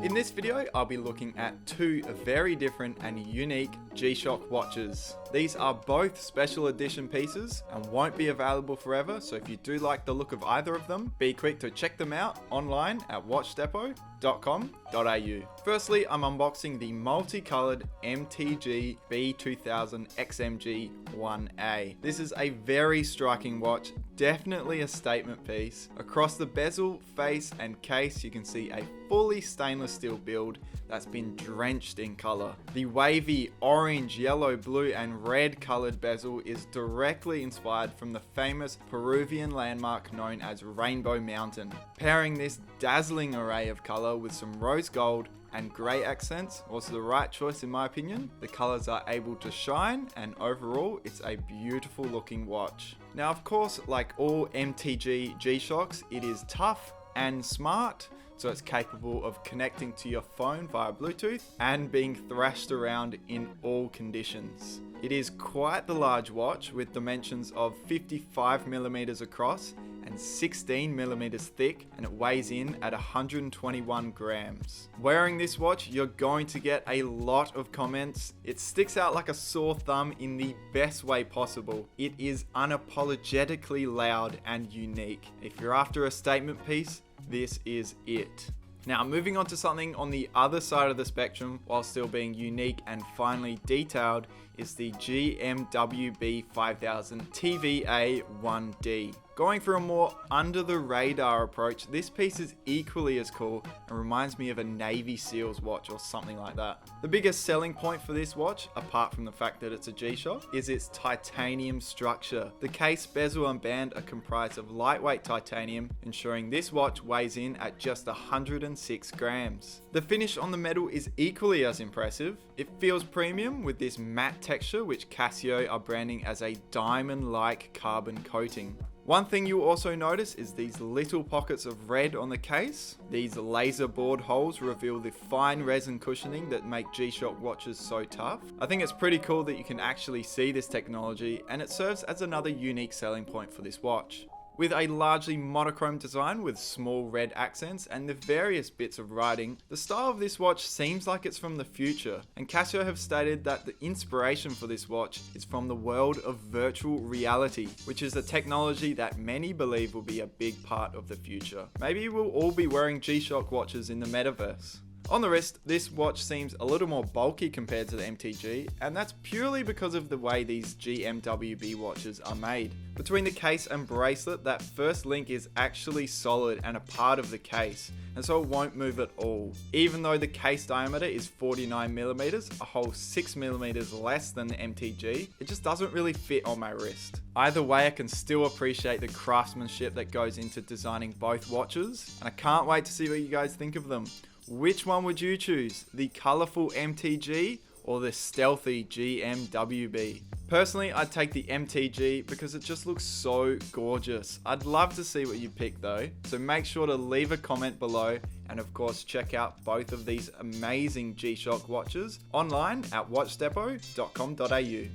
In this video, I'll be looking at two very different and unique G-Shock watches. These are both special edition pieces and won't be available forever, so if you do like the look of either of them, be quick to check them out online at watchdepot.com.au. Firstly, I'm unboxing the multicolored MTGB2000XMG-1A. This is a very striking watch, definitely a statement piece. Across the bezel, face and case, you can see a fully stainless steel build that's been drenched in color. The wavy orange, yellow, blue and red colored bezel is directly inspired from the famous Peruvian landmark known as Rainbow Mountain. Pairing this dazzling array of color with some rose gold and grey accents was the right choice in my opinion. The colors are able to shine and overall it's a beautiful looking watch. Now of course, like all MTG G-Shocks, it is tough and smart, so it's capable of connecting to your phone via Bluetooth and being thrashed around in all conditions. It is quite the large watch with dimensions of 55mm across and 16mm thick, and it weighs in at 121 grams. Wearing this watch, you're going to get a lot of comments. It sticks out like a sore thumb in the best way possible. It is unapologetically loud and unique. If you're after a statement piece, this is it. Now moving on to something on the other side of the spectrum while still being unique and finely detailed is the GMWB5000TVA-1D. Going for a more under the radar approach, this piece is equally as cool and reminds me of a Navy SEALs watch or something like that. The biggest selling point for this watch, apart from the fact that it's a G-Shock, is its titanium structure. The case, bezel and band are comprised of lightweight titanium, ensuring this watch weighs in at just 106 grams. The finish on the metal is equally as impressive. It feels premium with this matte texture which Casio are branding as a diamond-like carbon coating. One thing you'll also notice is these little pockets of red on the case. These laser bored holes reveal the fine resin cushioning that make G-Shock watches so tough. I think it's pretty cool that you can actually see this technology, and it serves as another unique selling point for this watch. With a largely monochrome design with small red accents and the various bits of writing, the style of this watch seems like it's from the future, and Casio have stated that the inspiration for this watch is from the world of virtual reality, which is a technology that many believe will be a big part of the future. Maybe we'll all be wearing G-Shock watches in the metaverse. On the wrist, this watch seems a little more bulky compared to the MTG, and that's purely because of the way these GMWB watches are made. Between the case and bracelet, that first link is actually solid and a part of the case, and so it won't move at all. Even though the case diameter is 49mm, a whole 6mm less than the MTG, it just doesn't really fit on my wrist. Either way, I can still appreciate the craftsmanship that goes into designing both watches, and I can't wait to see what you guys think of them. Which one would you choose? The colourful MTG or the stealthy GMWB? Personally, I'd take the MTG because it just looks so gorgeous. I'd love to see what you pick though, so make sure to leave a comment below, and of course check out both of these amazing G-Shock watches online at watchdepot.com.au.